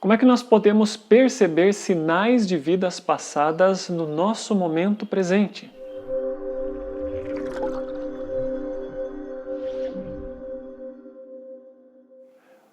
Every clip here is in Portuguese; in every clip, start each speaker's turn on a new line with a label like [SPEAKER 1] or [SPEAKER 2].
[SPEAKER 1] Como é que nós podemos perceber sinais de vidas passadas no nosso momento presente?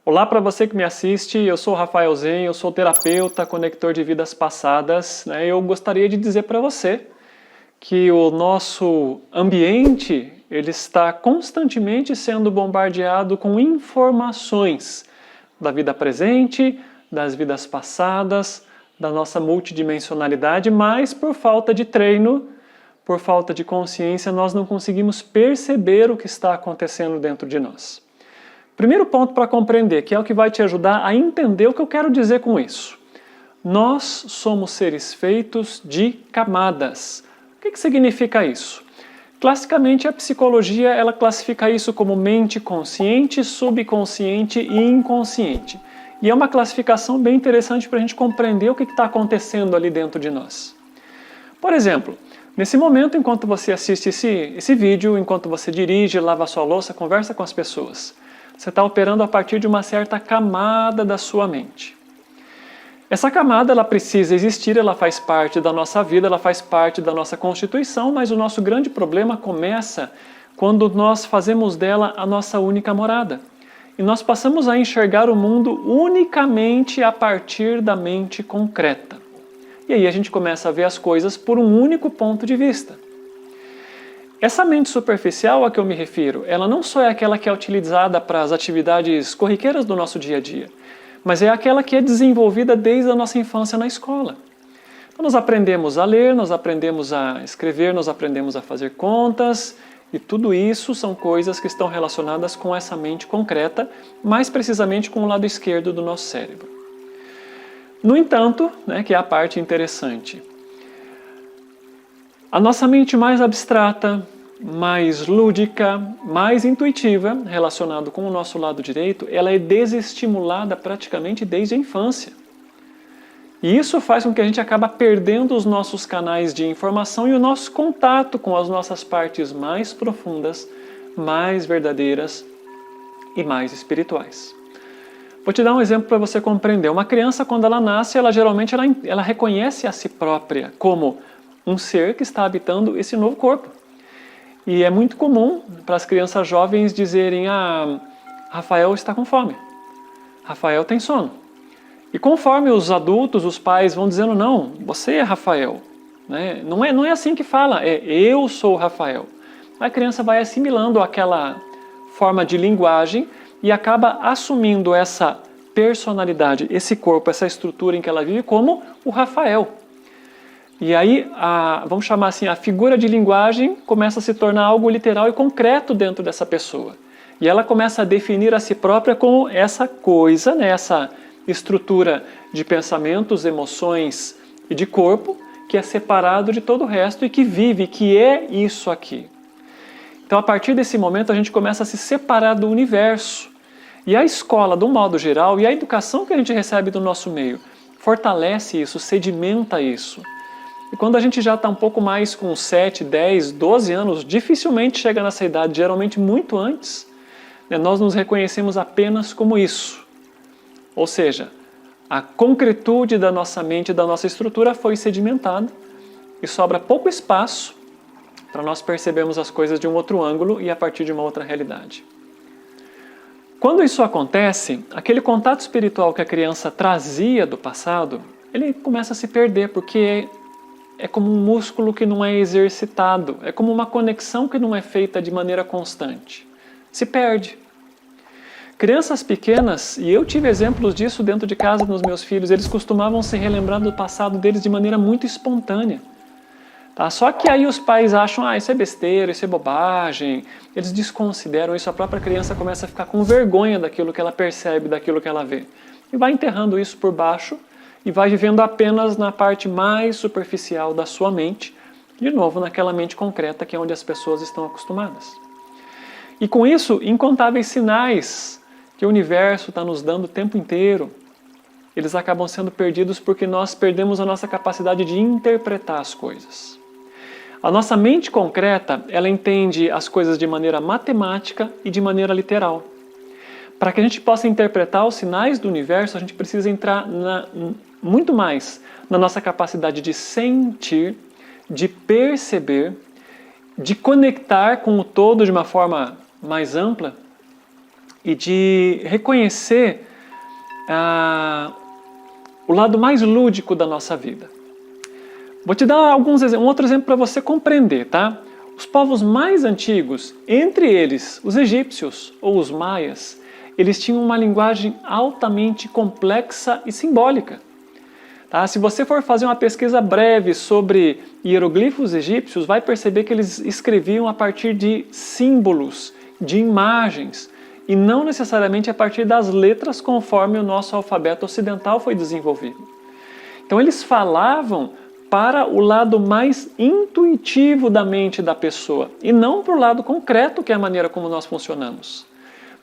[SPEAKER 1] Olá para você que me assiste, eu sou o Rafael Zen, eu sou terapeuta, conector de vidas passadas. Eu gostaria de dizer para você que o nosso ambiente ele está constantemente sendo bombardeado com informações da vida presente, das vidas passadas, da nossa multidimensionalidade, mas por falta de treino, por falta de consciência, nós não conseguimos perceber o que está acontecendo dentro de nós. Primeiro ponto para compreender, que é o que vai te ajudar a entender o que eu quero dizer com isso. Nós somos seres feitos de camadas. O que significa isso? Classicamente, a psicologia ela classifica isso como mente consciente, subconsciente e inconsciente. E é uma classificação bem interessante para a gente compreender o que está acontecendo ali dentro de nós. Por exemplo, nesse momento, enquanto você assiste esse vídeo, enquanto você dirige, lava a sua louça, conversa com as pessoas, você está operando a partir de uma certa camada da sua mente. Essa camada ela precisa existir, ela faz parte da nossa vida, ela faz parte da nossa constituição, mas o nosso grande problema começa quando nós fazemos dela a nossa única morada. E nós passamos a enxergar o mundo unicamente a partir da mente concreta. E aí a gente começa a ver as coisas por um único ponto de vista. Essa mente superficial a que eu me refiro, ela não só é aquela que é utilizada para as atividades corriqueiras do nosso dia a dia, mas é aquela que é desenvolvida desde a nossa infância na escola. Então nós aprendemos a ler, nós aprendemos a escrever, nós aprendemos a fazer contas, e tudo isso são coisas que estão relacionadas com essa mente concreta, mais precisamente com o lado esquerdo do nosso cérebro. No entanto, que é a parte interessante, a nossa mente mais abstrata, mais lúdica, mais intuitiva, relacionado com o nosso lado direito, ela é desestimulada praticamente desde a infância. E isso faz com que a gente acabe perdendo os nossos canais de informação e o nosso contato com as nossas partes mais profundas, mais verdadeiras e mais espirituais. Vou te dar um exemplo para você compreender. Uma criança, quando ela nasce, ela geralmente ela reconhece a si própria como um ser que está habitando esse novo corpo. E é muito comum para as crianças jovens dizerem: Rafael está com fome, Rafael tem sono. E conforme os adultos, os pais vão dizendo: não, você é Rafael. Não é assim que fala, é eu sou Rafael. A criança vai assimilando aquela forma de linguagem e acaba assumindo essa personalidade, esse corpo, essa estrutura em que ela vive como o Rafael. E aí, vamos chamar assim, a figura de linguagem começa a se tornar algo literal e concreto dentro dessa pessoa. E ela começa a definir a si própria como essa coisa, essa estrutura de pensamentos, emoções e de corpo, que é separado de todo o resto e que vive, que é isso aqui. Então, a partir desse momento, a gente começa a se separar do universo. E a escola, de um modo geral, e a educação que a gente recebe do nosso meio, fortalece isso, sedimenta isso. E quando a gente já está um pouco mais com 7, 10, 12 anos, dificilmente chega nessa idade, geralmente muito antes, nós nos reconhecemos apenas como isso. Ou seja, a concretude da nossa mente, da nossa estrutura foi sedimentada e sobra pouco espaço para nós percebermos as coisas de um outro ângulo e a partir de uma outra realidade. Quando isso acontece, aquele contato espiritual que a criança trazia do passado, ele começa a se perder, porque é como um músculo que não é exercitado, é como uma conexão que não é feita de maneira constante. Se perde. Crianças pequenas, e eu tive exemplos disso dentro de casa nos meus filhos, eles costumavam se relembrar do passado deles de maneira muito espontânea. Só que aí os pais acham, isso é besteira, isso é bobagem, eles desconsideram isso, a própria criança começa a ficar com vergonha daquilo que ela percebe, daquilo que ela vê. E vai enterrando isso por baixo, e vai vivendo apenas na parte mais superficial da sua mente, de novo naquela mente concreta que é onde as pessoas estão acostumadas. E com isso, incontáveis sinais que o universo está nos dando o tempo inteiro, eles acabam sendo perdidos porque nós perdemos a nossa capacidade de interpretar as coisas. A nossa mente concreta, ela entende as coisas de maneira matemática e de maneira literal. Para que a gente possa interpretar os sinais do universo, a gente precisa entrar muito mais na nossa capacidade de sentir, de perceber, de conectar com o todo de uma forma mais ampla e de reconhecer o lado mais lúdico da nossa vida. Vou te dar um outro exemplo para você compreender, tá? Os povos mais antigos, entre eles os egípcios ou os maias, eles tinham uma linguagem altamente complexa e simbólica. Tá? Se você for fazer uma pesquisa breve sobre hieroglifos egípcios, vai perceber que eles escreviam a partir de símbolos, de imagens, e não necessariamente a partir das letras conforme o nosso alfabeto ocidental foi desenvolvido. Então eles falavam para o lado mais intuitivo da mente da pessoa, e não para o lado concreto, que é a maneira como nós funcionamos.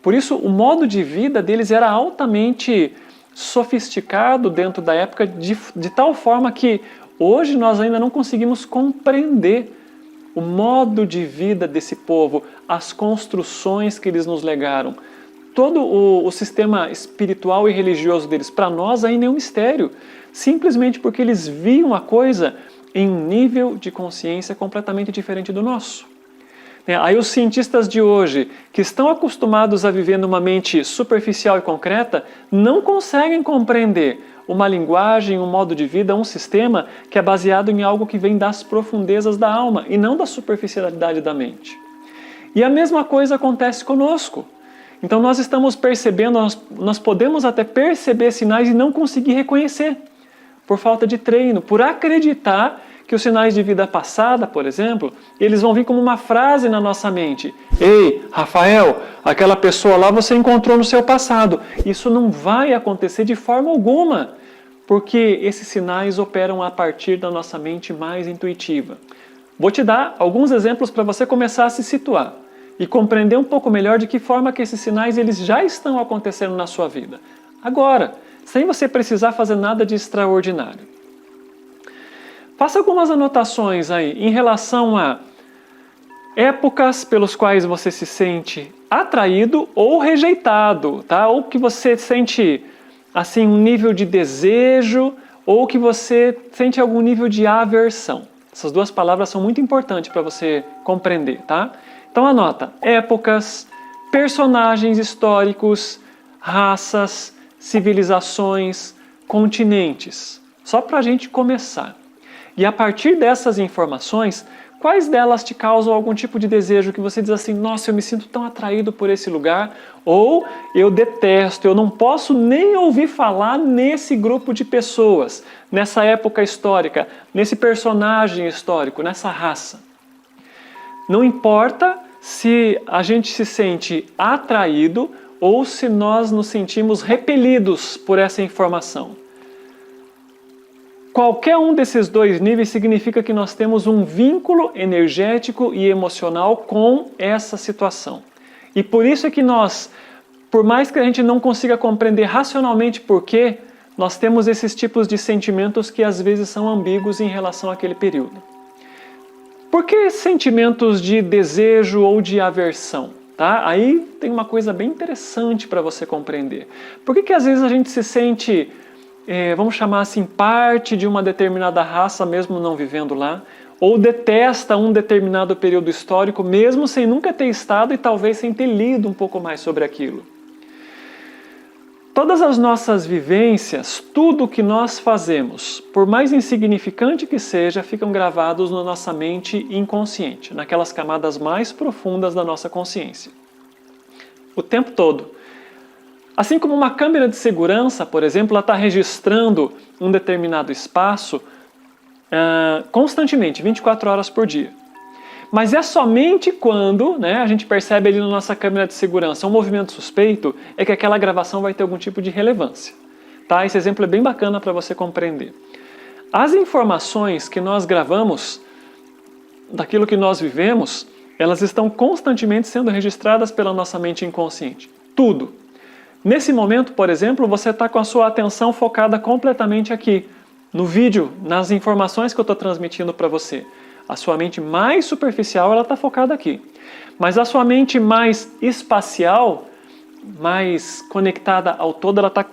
[SPEAKER 1] Por isso, o modo de vida deles era altamente sofisticado dentro da época, de tal forma que hoje nós ainda não conseguimos compreender o modo de vida desse povo, as construções que eles nos legaram. Todo o sistema espiritual e religioso deles, para nós, ainda é um mistério, simplesmente porque eles viam a coisa em um nível de consciência completamente diferente do nosso. Aí os cientistas de hoje, que estão acostumados a viver numa mente superficial e concreta, não conseguem compreender uma linguagem, um modo de vida, um sistema que é baseado em algo que vem das profundezas da alma e não da superficialidade da mente. E a mesma coisa acontece conosco. Então nós estamos percebendo, nós podemos até perceber sinais e não conseguir reconhecer, por falta de treino, por acreditar que os sinais de vida passada, por exemplo, eles vão vir como uma frase na nossa mente. Ei, Rafael, aquela pessoa lá você encontrou no seu passado. Isso não vai acontecer de forma alguma, porque esses sinais operam a partir da nossa mente mais intuitiva. Vou te dar alguns exemplos para você começar a se situar e compreender um pouco melhor de que forma que esses sinais eles já estão acontecendo na sua vida. Agora, sem você precisar fazer nada de extraordinário. Faça algumas anotações aí em relação a épocas pelos quais você se sente atraído ou rejeitado, tá? Ou que você sente assim um nível de desejo ou que você sente algum nível de aversão. Essas duas palavras são muito importantes para você compreender, tá? Então anota: épocas, personagens históricos, raças, civilizações, continentes. Só para a gente começar. E a partir dessas informações, quais delas te causam algum tipo de desejo que você diz assim, nossa, eu me sinto tão atraído por esse lugar, ou eu detesto, eu não posso nem ouvir falar nesse grupo de pessoas, nessa época histórica, nesse personagem histórico, nessa raça. Não importa se a gente se sente atraído ou se nós nos sentimos repelidos por essa informação. Qualquer um desses dois níveis significa que nós temos um vínculo energético e emocional com essa situação. E por isso é que nós, por mais que a gente não consiga compreender racionalmente por quê, nós temos esses tipos de sentimentos que às vezes são ambíguos em relação àquele período. Por que sentimentos de desejo ou de aversão? Tá? Aí tem uma coisa bem interessante para você compreender. Por que às vezes a gente se sente... vamos chamar assim, parte de uma determinada raça, mesmo não vivendo lá, ou detesta um determinado período histórico, mesmo sem nunca ter estado e talvez sem ter lido um pouco mais sobre aquilo. Todas as nossas vivências, tudo o que nós fazemos, por mais insignificante que seja, ficam gravados na nossa mente inconsciente, naquelas camadas mais profundas da nossa consciência. O tempo todo. Assim como uma câmera de segurança, por exemplo, ela está registrando um determinado espaço constantemente, 24 horas por dia. Mas é somente quando a gente percebe ali na nossa câmera de segurança um movimento suspeito, é que aquela gravação vai ter algum tipo de relevância. Tá? Esse exemplo é bem bacana para você compreender. As informações que nós gravamos, daquilo que nós vivemos, elas estão constantemente sendo registradas pela nossa mente inconsciente. Tudo. Nesse momento, por exemplo, você está com a sua atenção focada completamente aqui, no vídeo, nas informações que eu estou transmitindo para você. A sua mente mais superficial está focada aqui. Mas a sua mente mais espacial, mais conectada ao todo, ela está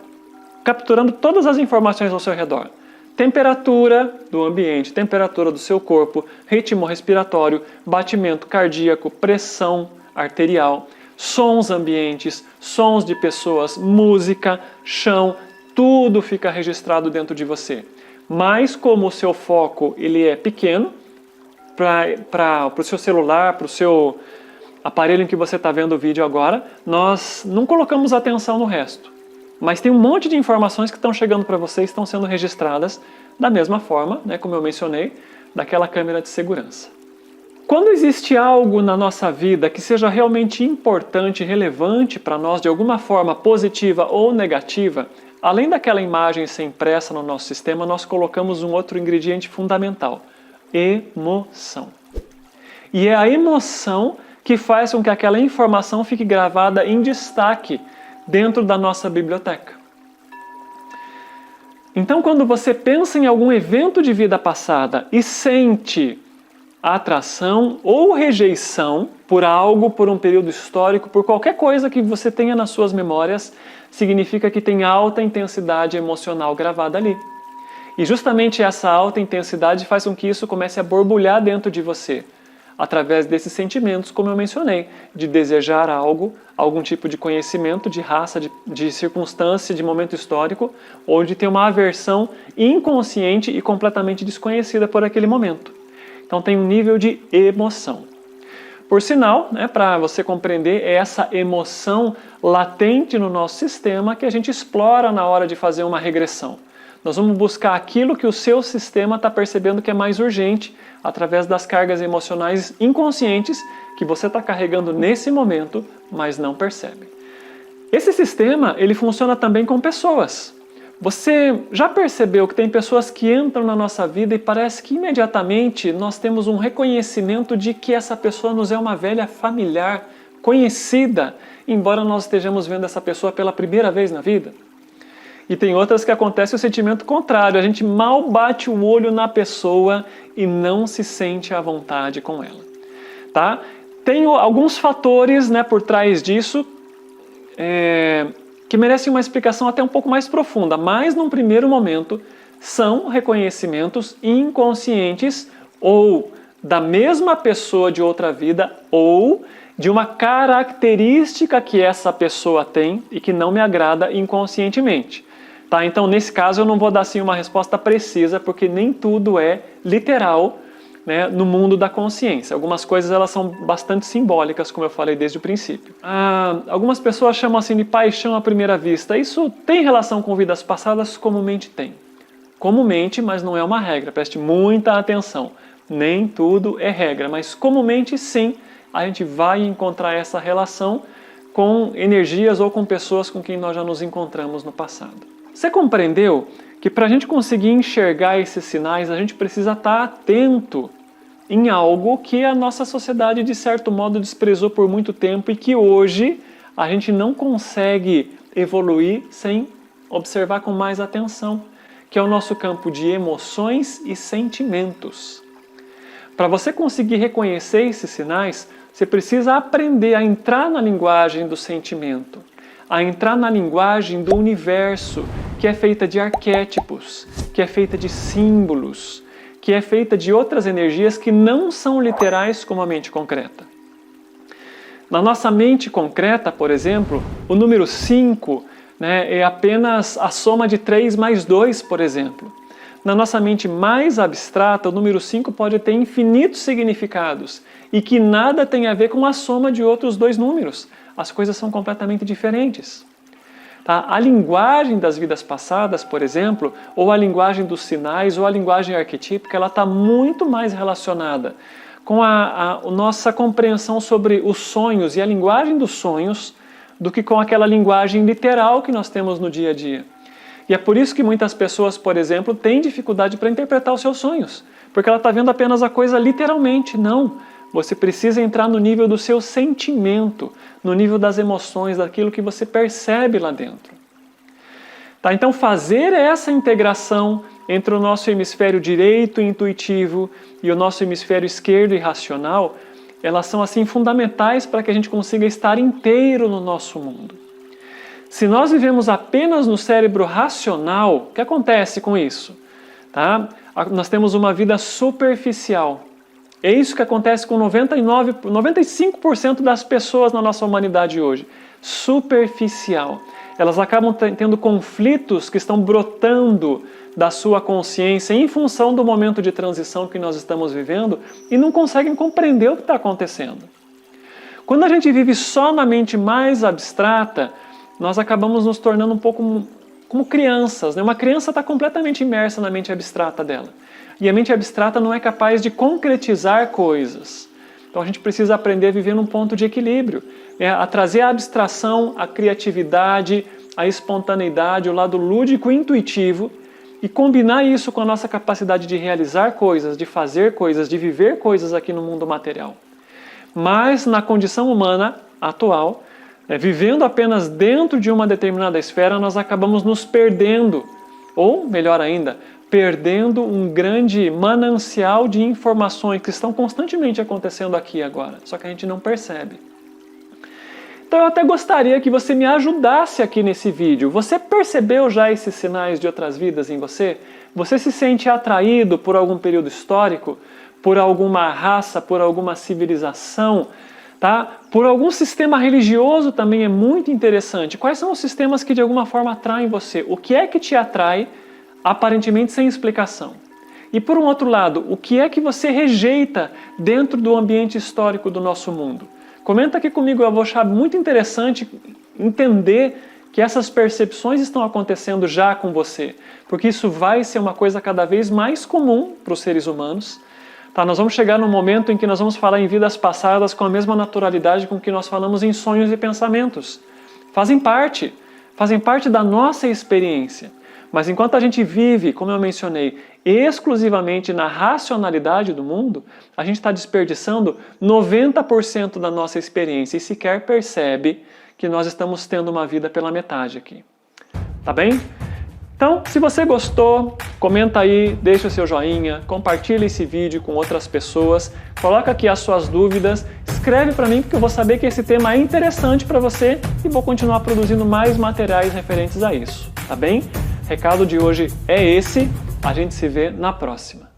[SPEAKER 1] capturando todas as informações ao seu redor. Temperatura do ambiente, temperatura do seu corpo, ritmo respiratório, batimento cardíaco, pressão arterial, sons ambientes, sons de pessoas, música, chão, tudo fica registrado dentro de você. Mas como o seu foco ele é pequeno, para o seu celular, para o seu aparelho em que você está vendo o vídeo agora, nós não colocamos atenção no resto. Mas tem um monte de informações que estão chegando para você e estão sendo registradas da mesma forma, né, como eu mencionei, daquela câmera de segurança. Quando existe algo na nossa vida que seja realmente importante, relevante para nós, de alguma forma positiva ou negativa, além daquela imagem ser impressa no nosso sistema, nós colocamos um outro ingrediente fundamental: emoção. E é a emoção que faz com que aquela informação fique gravada em destaque dentro da nossa biblioteca. Então, quando você pensa em algum evento de vida passada e sente atração ou rejeição por algo, por um período histórico, por qualquer coisa que você tenha nas suas memórias, significa que tem alta intensidade emocional gravada ali. E justamente essa alta intensidade faz com que isso comece a borbulhar dentro de você, através desses sentimentos, como eu mencionei, de desejar algo, algum tipo de conhecimento, de raça, de circunstância, de momento histórico, ou de ter uma aversão inconsciente e completamente desconhecida por aquele momento. Então tem um nível de emoção. Por sinal, né, para você compreender, é essa emoção latente no nosso sistema que a gente explora na hora de fazer uma regressão. Nós vamos buscar aquilo que o seu sistema está percebendo que é mais urgente, através das cargas emocionais inconscientes que você está carregando nesse momento, mas não percebe. Esse sistema ele funciona também com pessoas. Você já percebeu que tem pessoas que entram na nossa vida e parece que imediatamente nós temos um reconhecimento de que essa pessoa nos é uma velha familiar, conhecida, embora nós estejamos vendo essa pessoa pela primeira vez na vida? E tem outras que acontece o sentimento contrário, a gente mal bate o olho na pessoa e não se sente à vontade com ela. Tá? Tem alguns fatores, né, por trás disso que merecem uma explicação até um pouco mais profunda, mas num primeiro momento são reconhecimentos inconscientes ou da mesma pessoa de outra vida ou de uma característica que essa pessoa tem e que não me agrada inconscientemente. Tá? Então, nesse caso, eu não vou dar assim, uma resposta precisa, porque nem tudo é literal, né, no mundo da consciência. Algumas coisas elas são bastante simbólicas, como eu falei desde o princípio. Algumas pessoas chamam assim de paixão à primeira vista. Isso tem relação com vidas passadas? Comumente tem. Comumente, mas não é uma regra. Preste muita atenção. Nem tudo é regra, mas comumente sim, a gente vai encontrar essa relação com energias ou com pessoas com quem nós já nos encontramos no passado. Você compreendeu que para a gente conseguir enxergar esses sinais, a gente precisa estar atento em algo que a nossa sociedade, de certo modo, desprezou por muito tempo e que hoje a gente não consegue evoluir sem observar com mais atenção, que é o nosso campo de emoções e sentimentos. Para você conseguir reconhecer esses sinais, você precisa aprender a entrar na linguagem do sentimento, a entrar na linguagem do universo, que é feita de arquétipos, que é feita de símbolos, que é feita de outras energias que não são literais como a mente concreta. Na nossa mente concreta, por exemplo, o número 5, né, é apenas a soma de 3 mais 2, por exemplo. Na nossa mente mais abstrata, o número 5 pode ter infinitos significados e que nada tem a ver com a soma de outros dois números. As coisas são completamente diferentes. Tá? A linguagem das vidas passadas, por exemplo, ou a linguagem dos sinais, ou a linguagem arquetípica, ela está muito mais relacionada com a nossa compreensão sobre os sonhos e a linguagem dos sonhos do que com aquela linguagem literal que nós temos no dia a dia. E é por isso que muitas pessoas, por exemplo, têm dificuldade para interpretar os seus sonhos, porque ela está vendo apenas a coisa literalmente. Não, você precisa entrar no nível do seu sentimento, no nível das emoções, daquilo que você percebe lá dentro. Tá? Então fazer essa integração entre o nosso hemisfério direito intuitivo e o nosso hemisfério esquerdo irracional, elas são assim fundamentais para que a gente consiga estar inteiro no nosso mundo. Se nós vivemos apenas no cérebro racional, o que acontece com isso? Tá? Nós temos uma vida superficial. É isso que acontece com 95% das pessoas na nossa humanidade hoje. Superficial. Elas acabam tendo conflitos que estão brotando da sua consciência em função do momento de transição que nós estamos vivendo e não conseguem compreender o que está acontecendo. Quando a gente vive só na mente mais abstrata, nós acabamos nos tornando um pouco como crianças, né? Uma criança está completamente imersa na mente abstrata dela. E a mente abstrata não é capaz de concretizar coisas. Então a gente precisa aprender a viver num ponto de equilíbrio, a trazer a abstração, a criatividade, a espontaneidade, o lado lúdico e intuitivo, e combinar isso com a nossa capacidade de realizar coisas, de fazer coisas, de viver coisas aqui no mundo material. Mas na condição humana atual, vivendo apenas dentro de uma determinada esfera, nós acabamos nos perdendo, ou melhor ainda, perdendo um grande manancial de informações que estão constantemente acontecendo aqui e agora, só que a gente não percebe. Então eu até gostaria que você me ajudasse aqui nesse vídeo. Você percebeu já esses sinais de outras vidas em você? Você se sente atraído por algum período histórico? Por alguma raça, por alguma civilização? Tá? Por algum sistema religioso também é muito interessante. Quais são os sistemas que de alguma forma atraem você? O que é que te atrai, aparentemente sem explicação? E por um outro lado, o que é que você rejeita dentro do ambiente histórico do nosso mundo? Comenta aqui comigo, eu vou achar muito interessante entender que essas percepções estão acontecendo já com você, porque isso vai ser uma coisa cada vez mais comum para os seres humanos. Tá, nós vamos chegar num momento em que nós vamos falar em vidas passadas com a mesma naturalidade com que nós falamos em sonhos e pensamentos. Fazem parte da nossa experiência. Mas enquanto a gente vive, como eu mencionei, exclusivamente na racionalidade do mundo, a gente está desperdiçando 90% da nossa experiência e sequer percebe que nós estamos tendo uma vida pela metade aqui. Tá bem? Então, se você gostou, comenta aí, deixa o seu joinha, compartilha esse vídeo com outras pessoas, coloca aqui as suas dúvidas, escreve para mim porque eu vou saber que esse tema é interessante para você e vou continuar produzindo mais materiais referentes a isso, tá bem? O recado de hoje é esse, a gente se vê na próxima.